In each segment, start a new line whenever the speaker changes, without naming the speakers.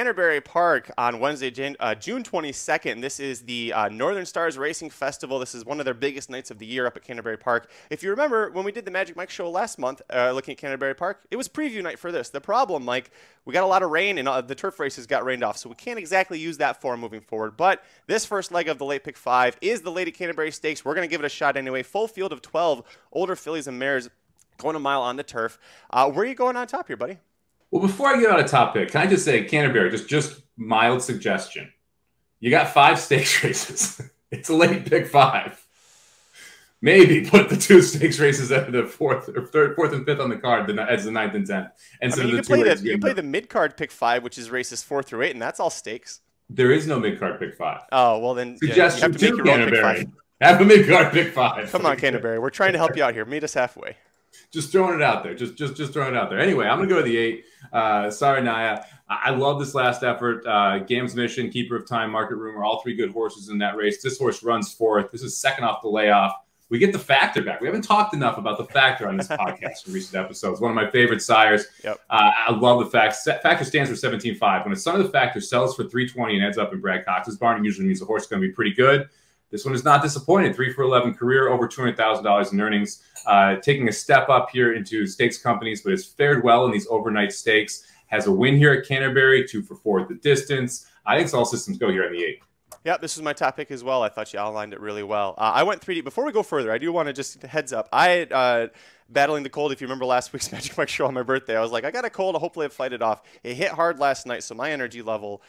Canterbury Park on Wednesday, June 22nd. This is the Northern Stars Racing Festival. This is one of their biggest nights of the year up at Canterbury Park. If you remember, when we did the Magic Mike show last month, looking at Canterbury Park, it was preview night for this. The problem, Mike, we got a lot of rain, and the turf races got rained off, so we can't exactly use that form moving forward. But this first leg of the late pick 5 is the Lady Canterbury Stakes. We're going to give it a shot anyway. Full field of 12 older fillies and mares going a mile on the turf. Where are you going on top here, buddy?
Well, before I get on a top pick, can I just say, Canterbury, just mild suggestion. You got 5 stakes races. It's a late pick 5. Maybe put the 2 stakes races at the fourth and 5th on the card as the 9th and 10th. And
you can play the mid-card pick 5, which is races 4 through 8, and that's all stakes.
There is no mid-card pick 5.
Oh, well then
Suggestion
you have to make your own pick 5.
Have a mid-card pick 5.
Come on, Canterbury. We're trying to help you out here. Meet us halfway.
Just throwing it out there. Just throwing it out there. Anyway, I'm going to go to the 8. Saranya. I love this last effort. Gam's Mission, Keeper of Time, Market Rumor, all 3 good horses in that race. This horse runs 4th. This is second off the layoff. We get the factor back. We haven't talked enough about the factor on this podcast in recent episodes. One of my favorite sires.
Yep.
I love the factor. Factor stands for 17.5. When a son of the factor sells for 320 and ends up in Brad Cox's barn, it usually means the horse is going to be pretty good. This one is not disappointed. 3 for 11 career, over $200,000 in earnings. Taking a step up here into stakes companies, but has fared well in these overnight stakes. Has a win here at Canterbury, 2 for 4 at the distance. I think it's all systems go here on the 8.
Yeah, this is my top pick as well. I thought you outlined it really well. I went 3D. Before we go further, I do want to just heads up. I battling the cold. If you remember last week's Magic Mike show on my birthday, I was like, I got a cold. Hopefully I fight it off. It hit hard last night, so my energy level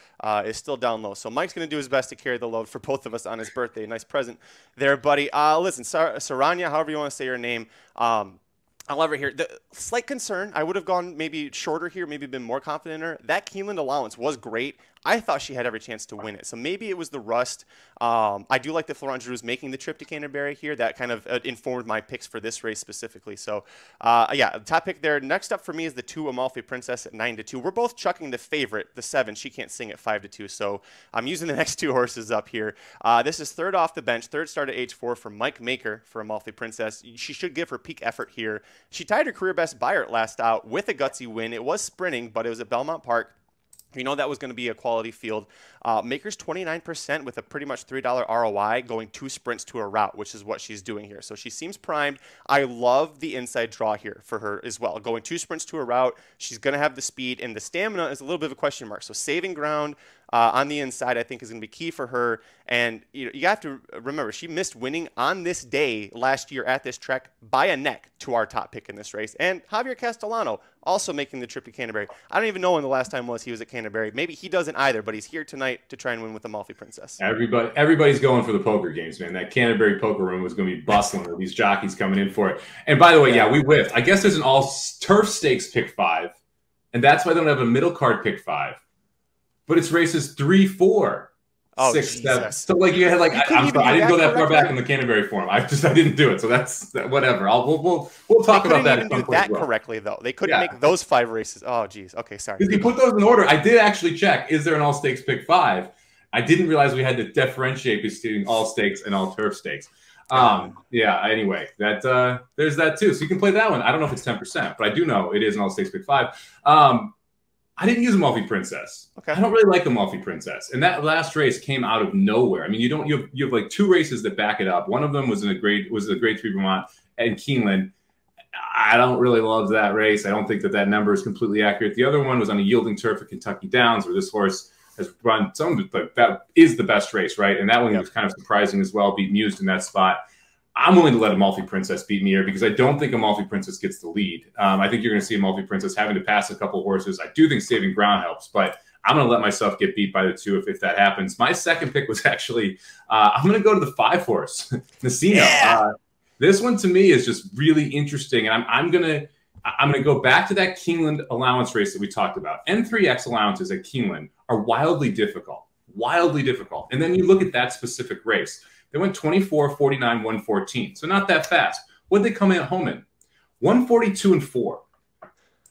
is still down low. So Mike's going to do his best to carry the load for both of us on his birthday. Nice present there, buddy. Listen, Saranya, however you want to say your name, I love it here. The slight concern, I would have gone maybe shorter here, maybe been more confident in her. That Keeneland allowance was great. I thought she had every chance to win it. So maybe it was the rust. I do like the Florent Giroux making the trip to Canterbury here. That kind of informed my picks for this race specifically. So, yeah, top pick there. Next up for me is the 2 Amalfi Princess at 9-2. We're both chucking the favorite, the 7. She can't sing at 5-2. So I'm using the next 2 horses up here. This is third off the bench, third start at age 4 for Mike Maker for Amalfi Princess. She should give her peak effort here. She tied her career best Bayard last out with a gutsy win. It was sprinting, but it was at Belmont Park. You know that was going to be a quality field. Maker's 29% with a pretty much $3 ROI going 2 sprints to a route, which is what she's doing here. So she seems primed. I love the inside draw here for her as well. Going 2 sprints to a route, she's going to have the speed, and the stamina is a little bit of a question mark. So saving ground on the inside, I think, is going to be key for her. And you have to remember, she missed winning on this day last year at this track by a neck to our top pick in this race. And Javier Castellano also making the trip to Canterbury. I don't even know when the last time was he was at Canterbury. Maybe he doesn't either, but he's here tonight to try and win with Amalfi Princess.
Everybody's going for the poker games, man. That Canterbury poker room was going to be bustling with these jockeys coming in for it. And by the way, yeah, we whiffed. I guess there's an all-turf stakes pick 5, and that's why they don't have a middle card pick 5. But it's races 3, 4, 6, 7. So like you had like I didn't go that far back in the Canterbury form. I didn't do it. So that's whatever. We'll talk about that.
They couldn't even do that correctly though. They couldn't make those 5 races. Oh geez. Okay, sorry.
Because you put those in order. I did actually check. Is there an all stakes pick 5? I didn't realize we had to differentiate between all stakes and all turf stakes. Yeah. Anyway, that there's that too. So you can play that one. I don't know if it's 10%, but I do know it is an all stakes pick 5. I didn't use Amalfi Princess. Okay. I don't really like Amalfi Princess. And that last race came out of nowhere. I mean, you have like 2 races that back it up. One of them was the grade 3 Vermont and Keeneland. I don't really love that race. I don't think that number is completely accurate. The other one was on a yielding turf at Kentucky Downs, where this horse has run that is the best race, right? And that one was kind of surprising as well, beat Mused in that spot. I'm willing to let Amalfi Princess beat me here because I don't think Amalfi Princess gets the lead. I think you're going to see Amalfi Princess having to pass a couple horses. I do think saving ground helps, but I'm going to let myself get beat by the 2 if that happens. My second pick was actually I'm going to go to the 5 horse, Nacino.
Yeah.
This one to me is just really interesting, and I'm going to go back to that Keeneland allowance race that we talked about. N3X allowances at Keeneland are wildly difficult, and then you look at that specific race. They went 24, 49, 114. So not that fast. What did they come in home in? 142 and 4.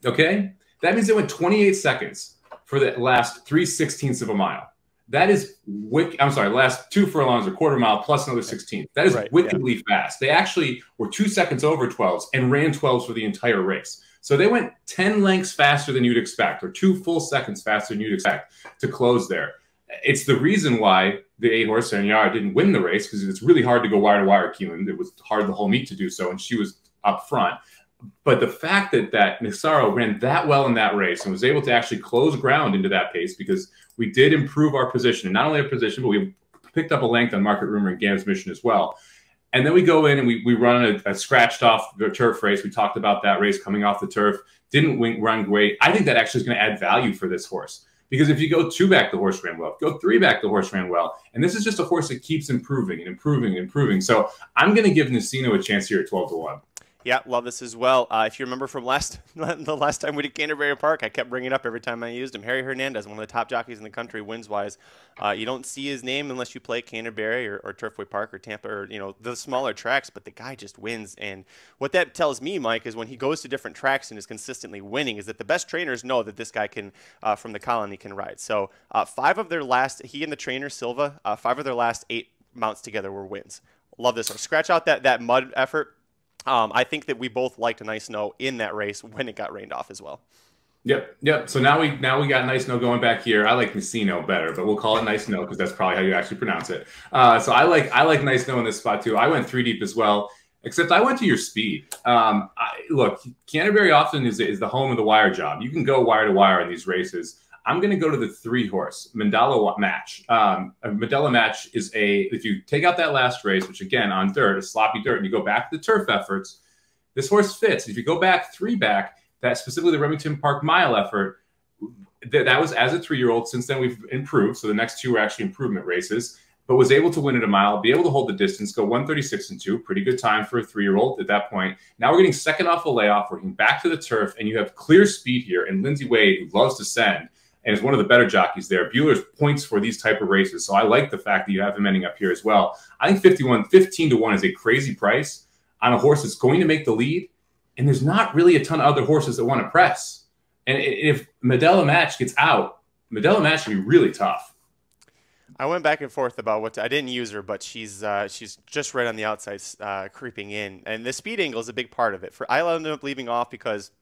Okay? That means they went 28 seconds for the last 3/16 of a mile. That is last 2 furlongs, a quarter mile plus another 16. That is wickedly fast. They actually were 2 seconds over 12s and ran 12s for the entire race. So they went 10 lengths faster than you'd expect, or 2 full seconds faster than you'd expect to close there. It's the reason why the 8-horse Saranya didn't win the race, because it's really hard to go wire to wire, Keelan. It was hard the whole meet to do so, and she was up front. But the fact that Nisaro ran that well in that race and was able to actually close ground into that pace, because we did improve our position, and not only our position, but we picked up a length on Market Rumor and Gam's Mission as well. And then we go in and we run a scratched off the turf race. We talked about that race coming off the turf. Didn't run great. I think that actually is going to add value for this horse. Because if you go 2 back, the horse ran well. Go 3 back, the horse ran well. And this is just a horse that keeps improving and improving and improving. So I'm going to give Nicino a chance here at 12-1.
Yeah, love this as well. If you remember from the last time we did Canterbury Park, I kept bringing it up every time I used him. Harry Hernandez, one of the top jockeys in the country, wins-wise. You don't see his name unless you play Canterbury or Turfway Park or Tampa or the smaller tracks, but the guy just wins. And what that tells me, Mike, is when he goes to different tracks and is consistently winning, is that the best trainers know that this guy can, from the colony, can ride. So 5 of their last, he and the trainer Silva, 5 of their last 8 mounts together were wins. Love this one. Scratch out that mud effort. I think that we both liked a Nice No in that race when it got rained off as well.
Yep. So now we got Nice No going back here. I like Nicino better, but we'll call it Nice No because that's probably how you actually pronounce it. So I like Nice No in this spot too. I went 3 deep as well, except I went to your speed. Look, Canterbury often is the home of the wire job. You can go wire to wire in these races. I'm going to go to the 3-horse Mandela Match. Mandela Match is if you take out that last race, which again on dirt, is sloppy dirt, and you go back to the turf efforts, this horse fits. If you go back 3 back, that specifically the Remington Park mile effort, that was as a 3-year-old. Since then we've improved, so the next 2 were actually improvement races, but was able to win at a mile, be able to hold the distance, go 1:36.2, pretty good time for a 3-year-old at that point. Now we're getting second off a layoff, working back to the turf, and you have clear speed here, and Lindsay Wade, who loves to send, and is one of the better jockeys there. Bueller's points for these type of races. So I like the fact that you have him ending up here as well. I think 15-1 is a crazy price on a horse that's going to make the lead. And there's not really a ton of other horses that want to press. And if Mandela Match gets out, Mandela Match can be really tough.
I went back and forth about I didn't use her, but she's just right on the outside, creeping in. And the speed angle is a big part of it. I ended up leaving off because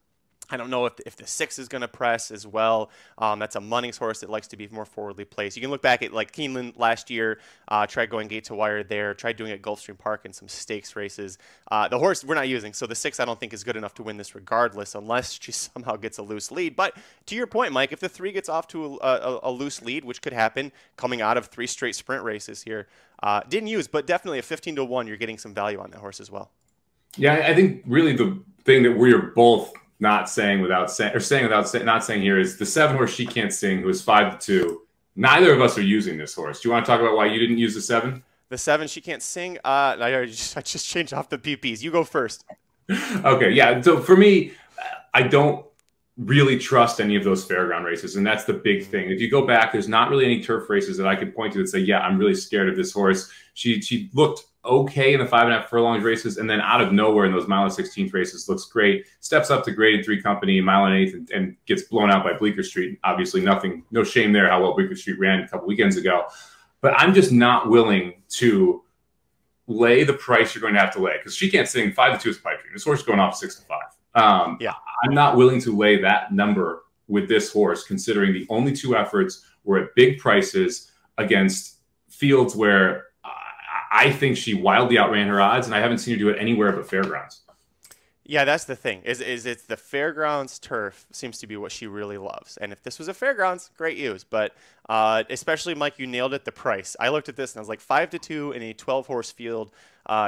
I don't know if the 6 is going to press as well. That's a Munnings horse that likes to be more forwardly placed. You can look back at like Keeneland last year, tried going gate to wire there, tried doing it at Gulfstream Park in some stakes races. The horse we're not using, so the 6 I don't think is good enough to win this regardless, unless she somehow gets a loose lead. But to your point, Mike, if the 3 gets off to a loose lead, which could happen coming out of 3 straight sprint races here, didn't use, but definitely a 15-1, you're getting some value on that horse as well.
Yeah, I think really the thing that we are both not saying without saying, or saying without not saying here, is the 7-horse She Can't Sing, who is 5-2. Neither of us are using this horse. Do you want to talk about why you didn't use the 7?
The 7, She Can't Sing. I just changed off the PPs. You go first.
Okay, yeah. So for me, I don't really trust any of those fairground races, and that's the big thing. If you go back, there's not really any turf races that I could point to that say, yeah, I'm really scared of this horse. She looked okay in the 5.5 furlongs races, and then out of nowhere in those mile and 16th races looks great. Steps up to graded 3 company, mile and 8th, and gets blown out by Bleecker Street. Obviously, no shame there how well Bleecker Street ran a couple weekends ago. But I'm just not willing to lay the price you're going to have to lay, because She Can't Sing 5-2 is pipe dream. This horse is going off 6-5.
Yeah,
I'm not willing to lay that number with this horse, considering the only 2 efforts were at big prices against fields where I think she wildly outran her odds, and I haven't seen her do it anywhere but fairgrounds.
Yeah, that's the thing. Is it's the fairgrounds turf seems to be what she really loves. And if this was a fairgrounds, great use. But especially, Mike, you nailed it, the price. I looked at this and I was like, 5-2 in a 12-horse field.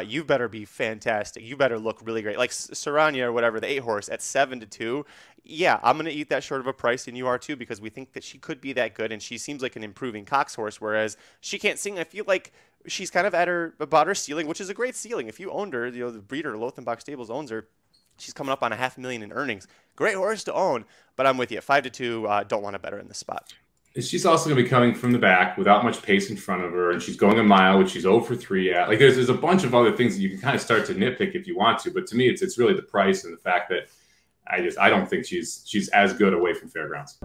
You better be fantastic. You better look really great. Like Saranya or whatever, the 8-horse at 7-2. Yeah, I'm going to eat that short of a price, and you are too, because we think that she could be that good, and she seems like an improving Cox horse, whereas She Can't Sing, I feel like she's kind of about her ceiling, which is a great ceiling. If you owned her, the breeder, Lothenbach Stables, owns her. She's coming up on $500,000 in earnings. Great horse to own, but I'm with you. 5-2, don't want to bet her in this spot.
She's also going to be coming from the back without much pace in front of her, and she's going a mile, which she's 0-for-3 at. Like there's a bunch of other things that you can kind of start to nitpick if you want to, but to me, it's really the price and the fact that I don't think she's as good away from fairgrounds.